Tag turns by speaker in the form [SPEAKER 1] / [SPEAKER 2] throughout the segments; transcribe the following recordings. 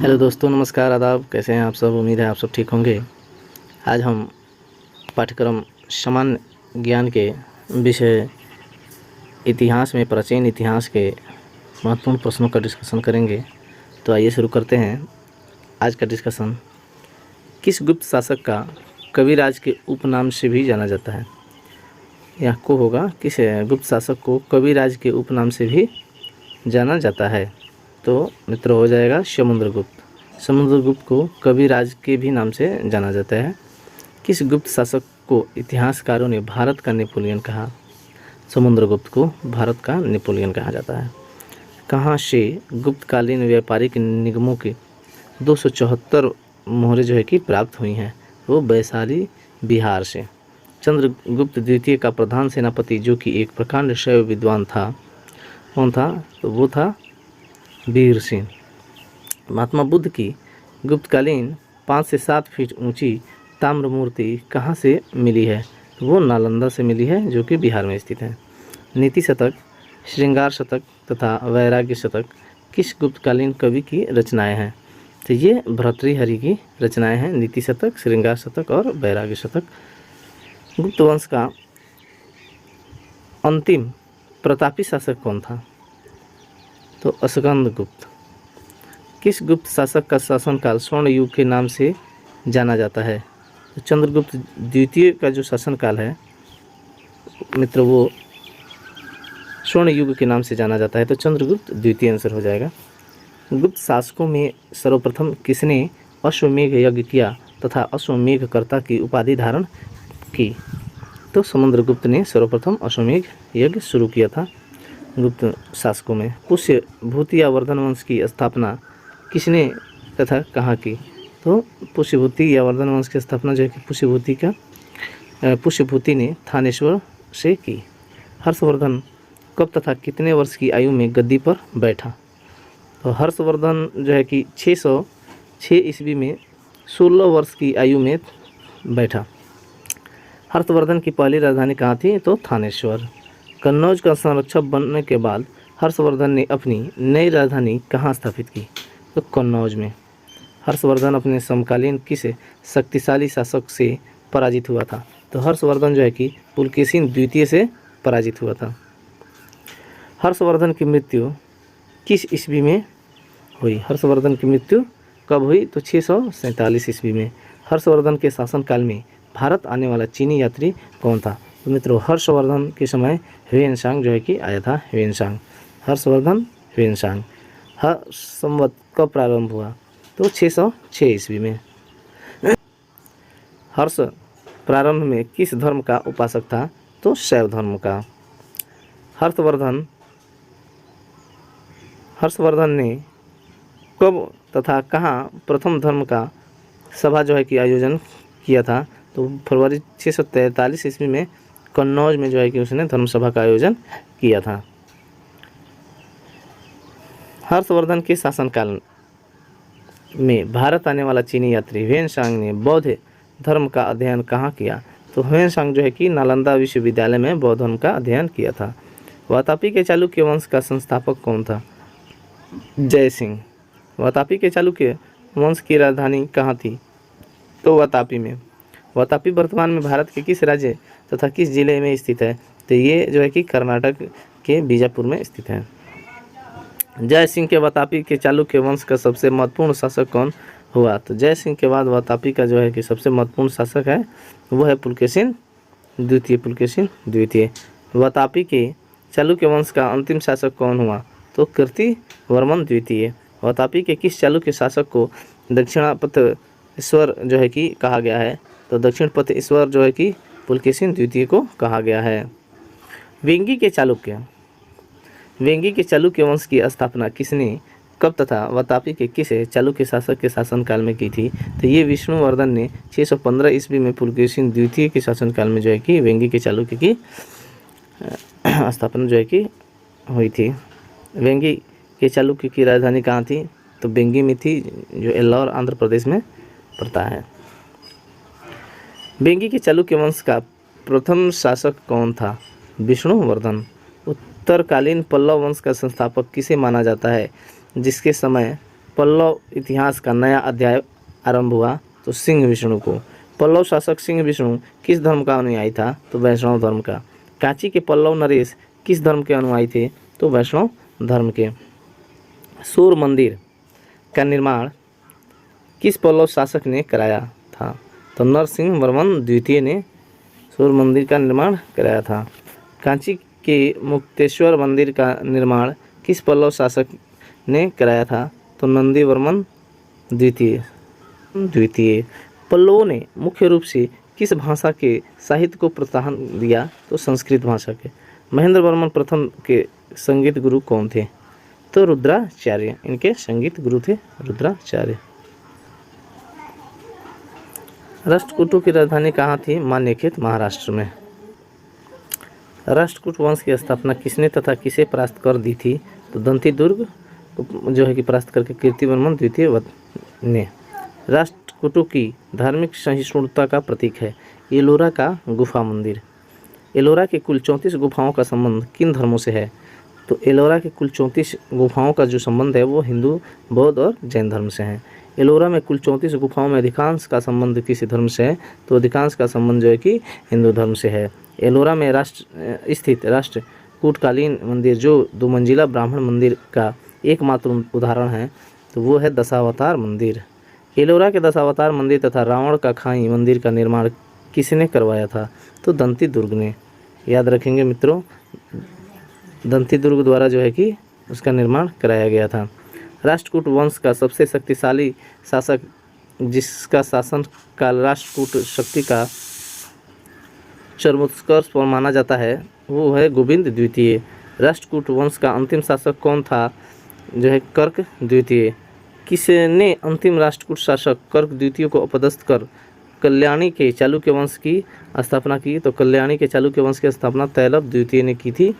[SPEAKER 1] Hello दोस्तों, नमस्कार, आदाब। कैसे हैं आप सब? उम्मीद है आप सब ठीक होंगे। आज हम पाठ्यक्रम सामान्य ज्ञान के विषय इतिहास में प्राचीन इतिहास के महत्वपूर्ण प्रश्नों का डिस्कशन करेंगे। तो आइए शुरू करते हैं आज का डिस्कशन। किस गुप्त शासक का कविराज के उपनाम से भी जाना जाता है? यह को होगा, किस गुप्त शासक को कविराज के उपनाम से भी जाना जाता है? तो मित्रों हो जाएगा समुद्रगुप्त। समुद्रगुप्त को कविराज के भी नाम से जाना जाता है। किस गुप्त शासक को इतिहासकारों ने भारत का नेपोलियन कहा? समुद्रगुप्त को भारत का नेपोलियन कहा जाता है। कहाँ से गुप्तकालीन व्यापारिक निगमों के 274 मोहरें जो है कि प्राप्त हुई हैं? वो वैशाली, बिहार से। चंद्रगुप्त द्वितीय का प्रधान सेनापति जो कि एक प्रकांड शैव विद्वान था, कौन था? तो वो था वीर सिंह। महात्मा बुद्ध की गुप्तकालीन 5 से 7 फीट ऊंची ताम्र मूर्ति कहाँ से मिली है? वो नालंदा से मिली है, जो कि बिहार में स्थित है। नीति शतक, श्रृंगार शतक तथा वैराग्य शतक किस गुप्तकालीन कवि की रचनाएं हैं? तो ये भर्तृहरि की रचनाएं हैं। नीति शतक, श्रृंगार शतक और वैराग्य शतक। गुप्त वंश का अंतिम प्रतापी शासक कौन था? तो स्कंदगुप्त। किस गुप्त शासक का शासनकाल स्वर्ण युग के नाम से जाना जाता है? तो चंद्रगुप्त द्वितीय का जो शासनकाल है मित्र, वो स्वर्ण युग के नाम से जाना जाता है। तो चंद्रगुप्त द्वितीय आंसर हो जाएगा। गुप्त शासकों में सर्वप्रथम किसने अश्वमेघ यज्ञ किया तथा अश्वमेघ कर्ता की उपाधि धारण की? तो समुद्रगुप्त ने सर्वप्रथम अश्वमेघ यज्ञ शुरू किया था गुप्त शासकों में। पुष्यभूति या वर्धन वंश की स्थापना किसने तथा कहाँ की? तो पुष्यभूति या वर्धन वंश की स्थापना जो है कि पुष्यभूति ने थानेश्वर से की। हर्षवर्धन कब तथा कितने वर्ष की आयु में गद्दी पर बैठा? तो हर्षवर्धन जो है कि 606 ईस्वी में 16 वर्ष की आयु में बैठा। हर्षवर्धन की पहली राजधानी कहाँ थी? तो थानेश्वर। कन्नौज का संरक्षक बनने के बाद हर्षवर्धन ने अपनी नई राजधानी कहाँ स्थापित की? तो कन्नौज में। हर्षवर्धन अपने समकालीन किस शक्तिशाली शासक से पराजित हुआ था? तो हर्षवर्धन जो है कि पुलकेशिन द्वितीय से पराजित हुआ था। हर्षवर्धन की मृत्यु किस ईस्वी में हुई? हर्षवर्धन की मृत्यु कब हुई? तो 647 ईस्वी में। हर्षवर्धन के शासनकाल में भारत आने वाला चीनी यात्री कौन था? तो मित्रों हर्षवर्धन के समय ह्वेनसांग जो है कि आया था। ह्वेनसांग, हर्षवर्धन, ह्वेनसांग। संवत कब प्रारंभ हुआ? तो 606 ईस्वी में। हर्ष प्रारंभ में किस धर्म का उपासक था? तो शैव धर्म का। हर्षवर्धन ने कब तथा कहाँ प्रथम धर्म का सभा जो है कि आयोजन किया था? तो फरवरी 643 ईस्वी में कन्नौज में जो है कि उसने धर्म सभा का आयोजन किया था। हर्षवर्धन के शासनकाल में भारत आने वाला चीनी यात्री ह्वेनसांग ने बौद्ध धर्म का अध्ययन कहाँ किया? तो ह्वेनसांग जो है कि नालंदा विश्वविद्यालय में बौद्ध धर्म का अध्ययन किया था। वातापी के चालुक्य वंश का संस्थापक कौन था? जय सिंह। वातापी के चालुक्य वंश की राजधानी कहाँ थी? तो वातापी में। वातापी वर्तमान में भारत के किस राज्य तथा किस जिले में स्थित है? तो ये जो है कि कर्नाटक के बीजापुर में स्थित है। जय सिंह के वातापी के चालुक्य वंश का सबसे महत्वपूर्ण शासक कौन हुआ? तो जय सिंह के बाद वातापी का जो है कि सबसे महत्वपूर्ण शासक है वो है पुलकेशिन द्वितीय। पुलकेशिन द्वितीय। वातापी के चालुक्य वंश का अंतिम शासक कौन हुआ? तो कीर्तिवर्मन द्वितीय। वातापी के किस चालुक्य शासक को दक्षिणापथ ईश्वर जो है कि कहा गया है? तो दक्षिण पथ ईश्वर जो है कि पुलकेशिन द्वितीय को कहा गया है। वेंगी के चालुक्य वंश की स्थापना किसने कब तथा वातापी के किस चालुक्य शासक के शासनकाल में की थी? तो ये विष्णुवर्धन ने 615 ईस्वी में पुलकेशिन द्वितीय के शासनकाल में जो है कि वेंगी के चालुक्य की स्थापना जो है कि हुई थी। वेंगी के चालुक्य की राजधानी कहाँ थी? तो वेंगी में थी, जो एल्लौर आंध्र प्रदेश में पड़ता है। वेंगी के चालुक्य वंश का प्रथम शासक कौन था? विष्णुवर्धन। उत्तरकालीन पल्लव वंश का संस्थापक किसे माना जाता है जिसके समय पल्लव इतिहास का नया अध्याय आरंभ हुआ? तो सिंह विष्णु को। पल्लव शासक सिंह विष्णु किस धर्म का अनुयायी था? तो वैष्णव धर्म का। कांची के पल्लव नरेश किस धर्म के अनुयायी थे? तो वैष्णव धर्म के। सूर्य मंदिर का निर्माण किस पल्लव शासक ने कराया था? तो नरसिंह वर्मन द्वितीय ने सूर्य मंदिर का निर्माण कराया था। कांची के मुक्तेश्वर मंदिर का निर्माण किस पल्लव शासक ने कराया था? तो नंदीवर्मन द्वितीय। पल्लवों ने मुख्य रूप से किस भाषा के साहित्य को प्रोत्साहन दिया? तो संस्कृत भाषा के। महेंद्र वर्मन प्रथम के संगीत गुरु कौन थे? तो रुद्राचार्य। इनके संगीत गुरु थे रुद्राचार्य। राष्ट्रकूटों की राजधानी कहाँ थी? मान्यखेत, महाराष्ट्र में। राष्ट्रकूट वंश की स्थापना किसने तथा किसे परास्त कर दी थी? तो दंती दुर्ग जो है कि परास्त करके कीर्तिवर्मन द्वितीय ने। राष्ट्रकूटों की धार्मिक सहिष्णुता का प्रतीक है एलोरा का गुफा मंदिर। एलोरा के कुल 34 गुफाओं का संबंध किन धर्मों से है? तो एलोरा के कुल 34 गुफाओं का जो संबंध है वो हिंदू, बौद्ध और जैन धर्म से है। एलोरा में कुल 34 गुफाओं में अधिकांश का संबंध किस धर्म से है? तो अधिकांश का संबंध जो है कि हिंदू धर्म से है। एलोरा में स्थित राष्ट्रकूटकालीन मंदिर जो 2 मंजिला ब्राह्मण मंदिर का एकमात्र उदाहरण है तो वो है दशावतार मंदिर। एलोरा के दशावतार मंदिर तथा रावण का खाई मंदिर का निर्माण किसने करवाया था? तो दंती दुर्ग ने। याद रखेंगे मित्रों, दंती दुर्ग द्वारा जो है कि उसका निर्माण कराया गया था। राष्ट्रकूट वंश का सबसे शक्तिशाली शासक जिसका शासन काल राष्ट्रकूट शक्ति का चरमोत्कर्ष पर माना जाता है वो है गोविंद द्वितीय। राष्ट्रकूट वंश का अंतिम शासक कौन था? जो है कर्क द्वितीय। किसने अंतिम राष्ट्रकूट शासक कर्क द्वितीय को अपदस्थ कर कल्याणी के चालुक्य वंश की स्थापना की? तो कल्याणी के चालुक्य वंश की स्थापना तैलभ द्वितीय ने की थी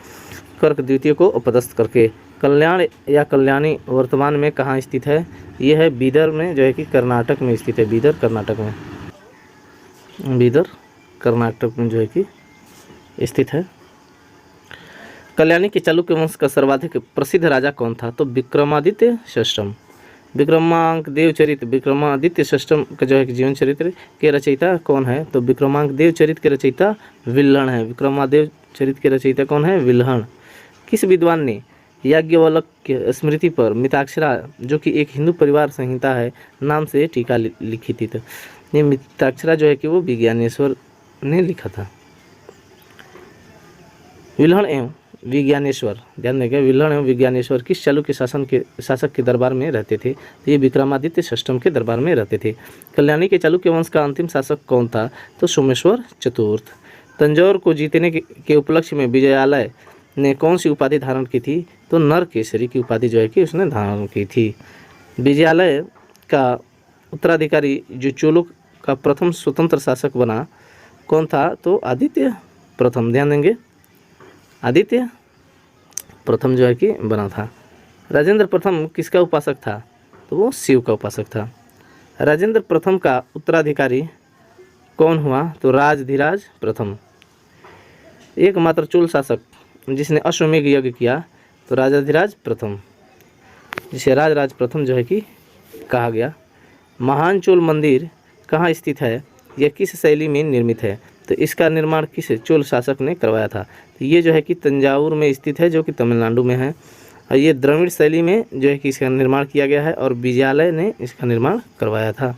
[SPEAKER 1] कर्क द्वितीय को अपदस्थ करके। कल्याण या कल्याणी वर्तमान में कहाँ स्थित है? यह है बीदर में जो है कि कर्नाटक में स्थित है। बीदर कर्नाटक में जो है कि स्थित है। कल्याणी के चालुक्य वंश का सर्वाधिक प्रसिद्ध राजा कौन था? तो विक्रमादित्य षष्ठम। विक्रमादित्य षष्ठम का जो है कि जीवन चरित्र के रचयिता कौन है? तो विक्रमांकदेव चरित्र के रचयिता विल्हण है। विक्रमादेव चरित्र के रचयिता कौन है? विल्हण। किस विद्वान ने याज्ञवल्क्य स्मृति पर मिताक्षरा जो कि एक हिंदू परिवार संहिता है नाम से टीका लिखी थी? तो ये मिताक्षरा जो है कि वो विज्ञानेश्वर ने लिखा था। विल्हण एवं विज्ञानेश्वर, ध्यान देंगे, विल्हण एवं विज्ञानेश्वर किस चालुक्य शासक के दरबार में रहते थे? तो ये विक्रमादित्य षष्ठम के दरबार में रहते थे। कल्याणी के चालुक्य वंश का अंतिम शासक कौन था? तो सोमेश्वर चतुर्थ। तंजौर को जीतने के उपलक्ष्य में विजयालय ने कौन सी उपाधि धारण की थी? तो नरकेसरी की उपाधि जो है कि उसने धारण की थी। विजयालय का उत्तराधिकारी जो चोलों का प्रथम स्वतंत्र शासक बना कौन था? तो आदित्य प्रथम। ध्यान देंगे, आदित्य प्रथम जो है कि बना था। राजेंद्र प्रथम किसका उपासक था? तो वो शिव का उपासक था। राजेंद्र प्रथम का उत्तराधिकारी कौन हुआ? तो राजधिराज प्रथम। एकमात्र चोल शासक जिसने अश्वमेघ यज्ञ किया तो राजाधिराज प्रथम, जिसे राजराज प्रथम जो है कि कहा गया। महान चोल मंदिर कहाँ स्थित है? यह किस शैली में निर्मित है? तो इसका निर्माण किस चोल शासक ने करवाया था? तो ये जो है कि तंजावुर में स्थित है जो कि तमिलनाडु में है और ये द्रविड़ शैली में जो है कि इसका निर्माण किया गया है और विजयालय ने इसका निर्माण करवाया था।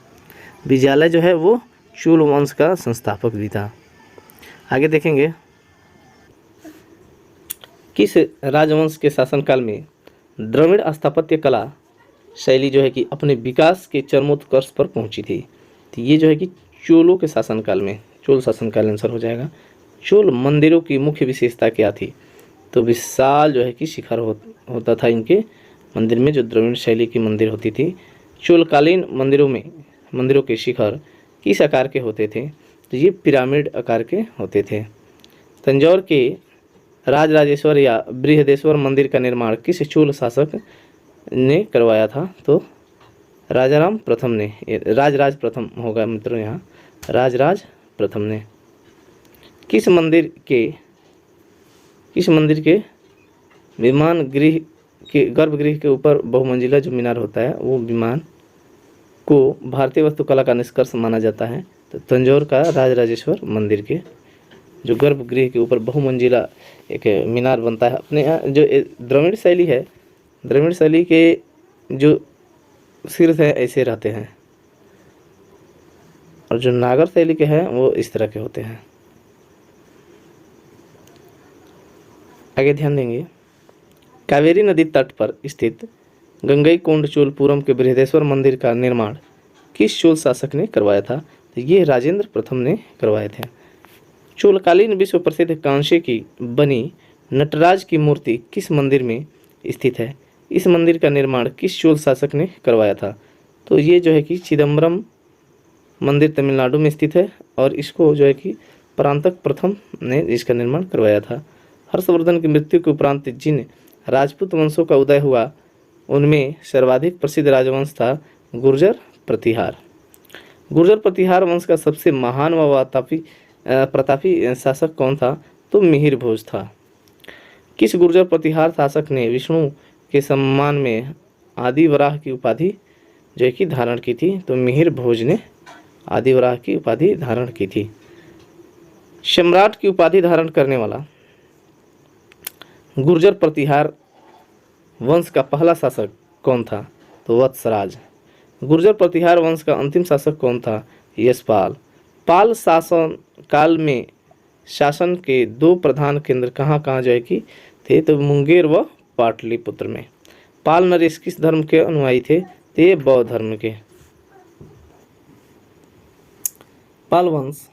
[SPEAKER 1] विजयालय जो है वो चोल वंश का संस्थापक भी था। आगे देखेंगे, किस राजवंश के शासनकाल में द्रविड़ स्थापत्य कला शैली जो है कि अपने विकास के चरमोत्कर्ष पर पहुंची थी? तो ये जो है कि चोलों के शासनकाल में, चोल शासनकाल आंसर हो जाएगा। चोल मंदिरों की मुख्य विशेषता क्या थी? तो विशाल जो है कि शिखर होता था इनके मंदिर में, जो द्रविड़ शैली की मंदिर होती थी। चोलकालीन मंदिरों के शिखर किस आकार के होते थे? तो ये पिरामिड आकार के होते थे। तंजौर के राजराजेश्वर या बृहदेश्वर मंदिर का निर्माण किस चोल शासक ने करवाया था? तो राजाराम प्रथम ने। राजराज प्रथम होगा मित्रों, यहाँ राजराज प्रथम ने। किस मंदिर के विमान गृह के गर्भगृह के ऊपर बहुमंजिला जो मीनार होता है वो विमान को भारतीय वास्तुकला का निष्कर्ष माना जाता है। तो तंजौर का राजराजेश्वर मंदिर के जो गर्भगृह के ऊपर बहुमंजिला एक मीनार बनता है, अपने यहाँ जो द्रविड़ शैली है, द्रविड़ शैली के जो शीर्ष है ऐसे रहते हैं और जो नागर शैली के हैं वो इस तरह के होते हैं। आगे ध्यान देंगे, कावेरी नदी तट पर स्थित गंगईकोंड चोलपुरम के बृहदेश्वर मंदिर का निर्माण किस चोल शासक ने करवाया था? तो ये राजेंद्र प्रथम ने करवाए थे। चोलकालीन विश्व प्रसिद्ध कांसे की बनी नटराज की मूर्ति किस मंदिर में स्थित है? इस मंदिर का निर्माण किस चोल शासक ने करवाया था? तो ये जो है कि चिदम्बरम मंदिर तमिलनाडु में स्थित है और इसको जो है कि परांतक प्रथम ने इसका निर्माण करवाया था। हर्षवर्धन की मृत्यु के उपरांत जिन राजपूत वंशों का उदय हुआ उनमें सर्वाधिक प्रसिद्ध राजवंश था गुर्जर प्रतिहार। गुर्जर प्रतिहार वंश का सबसे महान व प्रतापी शासक कौन था? तो मिहिर भोज था। किस गुर्जर प्रतिहार शासक ने विष्णु के सम्मान में आदिवराह की उपाधि जो है कि धारण की थी? तो मिहिर भोज ने आदिवराह की उपाधि धारण की थी। सम्राट की उपाधि धारण करने वाला गुर्जर प्रतिहार वंश का पहला शासक कौन था? तो वत्सराज। गुर्जर प्रतिहार वंश का अंतिम शासक कौन था? यशपाल। पाल शासन काल में शासन के दो प्रधान केंद्र कहाँ कहाँ जो है कि थे? तो मुंगेर व पाटलिपुत्र में। पाल नरेश किस धर्म के अनुयायी थे? तो ये बौद्ध धर्म के। पाल वंश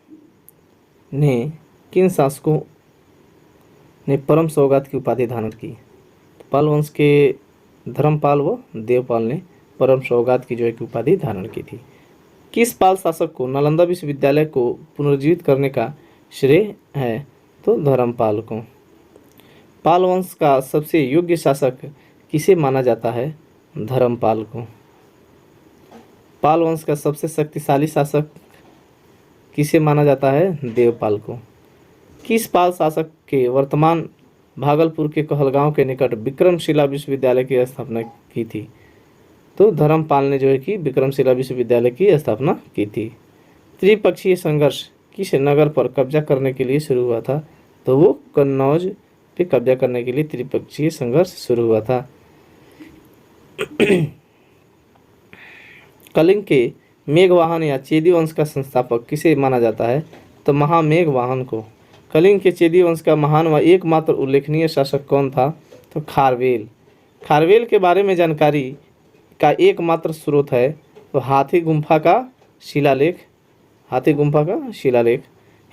[SPEAKER 1] ने किन शासकों ने परम सौगात की उपाधि धारण की? पाल वंश के धर्मपाल व देवपाल ने परम सौगात की जो है कि उपाधि धारण की थी। किस पाल शासक को नालंदा विश्वविद्यालय को पुनर्जीवित करने का श्रेय है? तो धर्मपाल को। पाल वंश का सबसे योग्य शासक किसे माना जाता है? धर्मपाल को। पाल वंश का सबसे शक्तिशाली शासक किसे माना जाता है? देवपाल को। किस पाल शासक के वर्तमान भागलपुर के कहलगांव के निकट विक्रमशिला विश्वविद्यालय की स्थापना की थी? तो धर्मपाल ने जो है कि विक्रमशिला विश्वविद्यालय की स्थापना की थी। त्रिपक्षीय संघर्ष किस नगर पर कब्जा करने के लिए शुरू हुआ था? तो वो कन्नौज पे कब्जा करने के लिए त्रिपक्षीय संघर्ष शुरू हुआ था। कलिंग के मेघवाहन या चेदी वंश का संस्थापक किसे माना जाता है? तो महामेघवाहन को। कलिंग के चेदी वंश का महान व एकमात्र उल्लेखनीय शासक कौन था? तो खारवेल। खारवेल के बारे में जानकारी का एकमात्र स्रोत है तो हाथी गुम्फा का शिलालेख। हाथी गुम्फा का शिलालेख।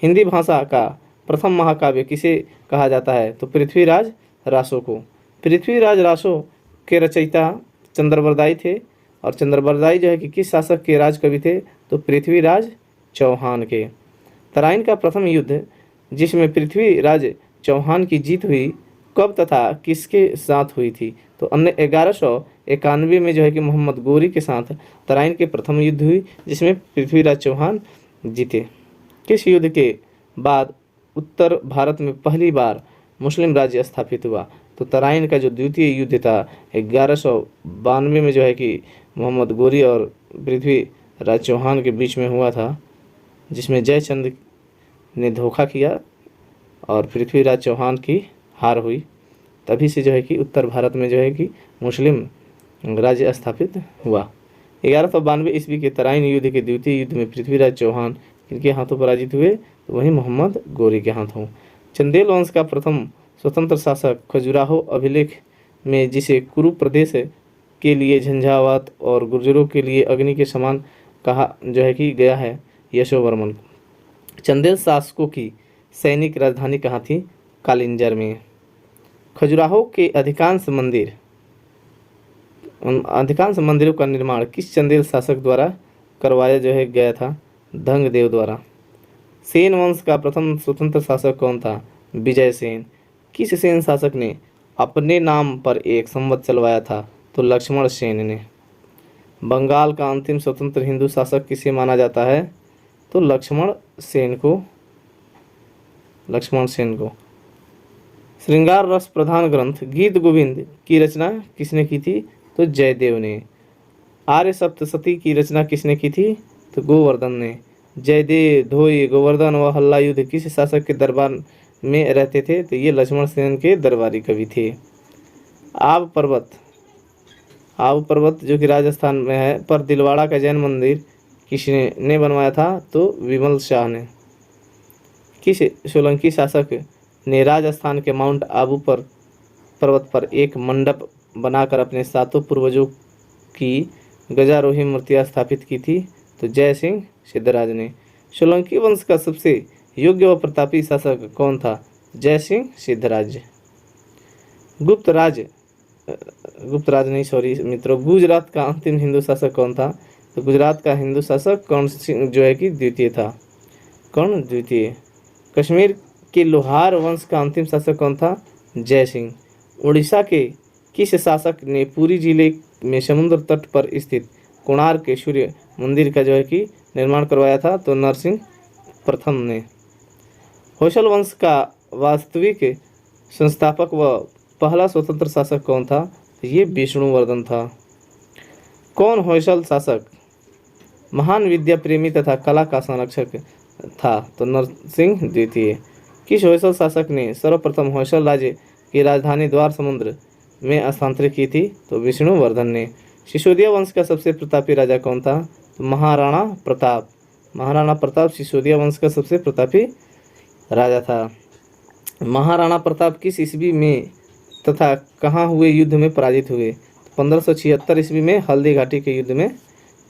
[SPEAKER 1] हिंदी भाषा का प्रथम महाकाव्य किसे कहा जाता है? तो पृथ्वीराज रासो को। पृथ्वीराज रासो के रचयिता चंद्रबरदाई थे और चंद्रबरदाई जो है कि किस शासक के राजकवि थे? तो पृथ्वीराज चौहान के। तराइन का प्रथम युद्ध जिसमें पृथ्वीराज चौहान की जीत हुई कब तथा किसके साथ हुई थी? तो 1191 में जो है कि मोहम्मद गोरी के साथ तराइन के प्रथम युद्ध हुई जिसमें पृथ्वीराज चौहान जीते। किस युद्ध के बाद उत्तर भारत में पहली बार मुस्लिम राज्य स्थापित हुआ? तो तराइन का जो द्वितीय युद्ध था 1192 में जो है कि मोहम्मद गोरी और पृथ्वीराज चौहान के बीच में हुआ था जिसमें जयचंद ने धोखा किया और पृथ्वीराज चौहान की हार हुई। तभी से जो है कि उत्तर भारत में जो है कि मुस्लिम राज्य स्थापित हुआ। 1192 ईस्वी के तराइन युद्ध के द्वितीय युद्ध में पृथ्वीराज चौहान किनके हाथों पराजित हुए? तो वही मोहम्मद गोरी के हाथों। चंदेल वंश का प्रथम स्वतंत्र शासक खजुराहो अभिलेख में जिसे कुरु प्रदेश के लिए झंझावात और गुर्जरों के लिए अग्नि के समान कहा जो है कि गया है यशोवर्मन। चंदेल शासकों की सैनिक राजधानी कहाँ थी? कालिंजर में। खजुराहो के अधिकांश मंदिरों का निर्माण किस चंदेल शासक द्वारा करवाया जो है गया था? धंगदेव द्वारा। सेन वंश का प्रथम स्वतंत्र शासक कौन था? विजय सेन। किस सेन शासक ने अपने नाम पर एक संवत चलवाया था? तो लक्ष्मण सेन ने। बंगाल का अंतिम स्वतंत्र हिंदू शासक किसे माना जाता है? तो लक्ष्मण सेन को। श्रृंगार रस प्रधान ग्रंथ गीत गोविंद की रचना किसने की थी? तो जयदेव ने। आर्य सप्तशती की रचना किसने की थी? तो गोवर्धन ने। जयदेव, धोई, गोवर्धन व हल्लायुध किस शासक के दरबार में रहते थे? तो ये लक्ष्मण सेन के दरबारी कवि थे। आब पर्वत जो कि राजस्थान में है पर दिलवाड़ा का जैन मंदिर किसने बनवाया था? तो विमल शाह ने। किस सोलंकी शासक ने राजस्थान के माउंट आबू पर पर्वत पर एक मंडप बनाकर अपने सातों पूर्वजों की गजारोही मूर्तियां स्थापित की थी? तो जय सिंह सिद्धराज ने। सोलंकी वंश का सबसे योग्य व प्रतापी शासक कौन था? जय सिंह सिद्धराज। गुप्त राज नहीं, सॉरी मित्रों, गुजरात का अंतिम हिंदू शासक कौन था? तो गुजरात का हिंदू शासक कर्ण सिंह जो है कि द्वितीय था, कर्ण द्वितीय। कश्मीर के लोहार वंश का अंतिम शासक कौन था? जय सिंह। उड़ीसा के किस शासक ने पुरी जिले में समुद्र तट पर स्थित कोणार्क के सूर्य मंदिर का जो है कि निर्माण करवाया था? तो नरसिंह प्रथम ने। होयसल वंश का वास्तविक संस्थापक व पहला स्वतंत्र शासक कौन था? तो ये विष्णुवर्धन था। कौन होयसल शासक महान विद्या प्रेमी तथा कला का संरक्षक था? तो नरसिंह द्वितीय। किस होयसल शासक ने सर्वप्रथम होयसल राज्य की राजधानी द्वार समुद्र में स्थानांतरित की थी? तो विष्णुवर्धन ने। सिसोदिया वंश का सबसे प्रतापी राजा कौन था? तो महाराणा प्रताप। महाराणा प्रताप सिसोदिया वंश का सबसे प्रतापी राजा था। महाराणा प्रताप किस ईस्वी में तथा कहाँ हुए युद्ध में पराजित हुए? 1576 ईस्वी में हल्दी घाटी के युद्ध में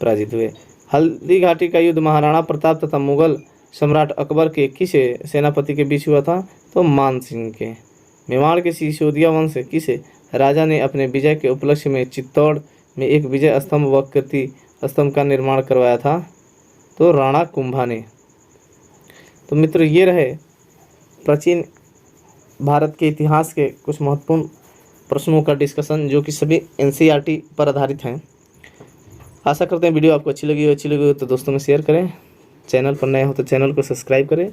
[SPEAKER 1] पराजित हुए। हल्दी घाटी का युद्ध महाराणा प्रताप तथा मुगल सम्राट अकबर के किस सेनापति के बीच हुआ था? तो मान सिंह के। मेवाड़ के सिसोदिया वंश किस राजा ने अपने विजय के उपलक्ष्य में चित्तौड़ में एक विजय स्तंभ व कीर्ति स्तंभ का निर्माण करवाया था? तो राणा कुंभा ने। तो मित्र, ये रहे प्राचीन भारत के इतिहास के कुछ महत्वपूर्ण प्रश्नों का डिस्कशन जो कि सभी एनसीईआरटी पर आधारित हैं। आशा करते हैं वीडियो आपको अच्छी लगी हो तो दोस्तों में शेयर करें। चैनल पर नए हो तो चैनल को सब्सक्राइब करें।